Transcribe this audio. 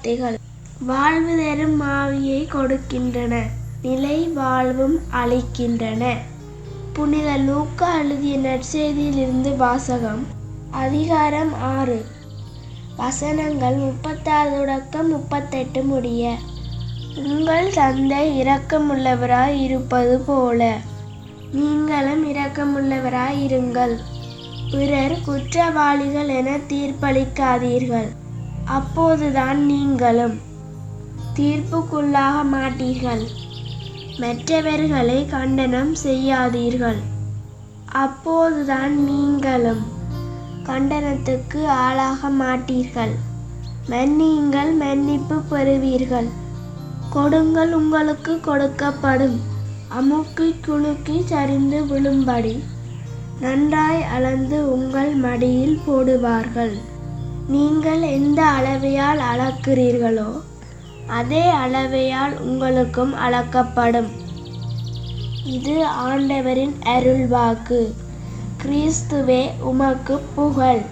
வார்த்தைகள் வாழ்வு தரும் ஆவியை கொடுக்கின்றன, நிலை வாழ்வும் அளிக்கின்றன. புனித லூக்கா எழுதிய நற்செய்தியிலிருந்து வாசகம். அதிகாரம் 6, வசனங்கள் 36 தொடக்கம் 38 முடிய. உங்கள் தந்தை இரக்கமுள்ளவராய் இருப்பது போல நீங்களும் இரக்கமுள்ளவராய் இருங்கள். பிறர் குற்றவாளிகள் என தீர்ப்பளிக்காதீர்கள், அப்போதுதான் நீங்களும் தீர்ப்புக்குள்ளாக மாட்டீர்கள். மற்றவர்களை கண்டனம் செய்யாதீர்கள், அப்போதுதான் நீங்களும் கண்டனத்துக்கு ஆளாக மாட்டீர்கள். மன்னியுங்கள், மன்னிப்பு பெறுவீர்கள். கொடுங்கள், உங்களுக்கு கொடுக்கப்படும். அமுக்கி குலுக்கி சரிந்து விழும்படி நன்றாய் அளந்து உங்கள் மடியில் போடுவார்கள். நீங்கள் எந்த அளவையால் அளக்கிறீர்களோ அதே அளவையால் உங்களுக்கும் அளக்கப்படும். இது ஆண்டவரின் அருள்வாக்கு. கிறிஸ்துவே உமக்கு புகழ்.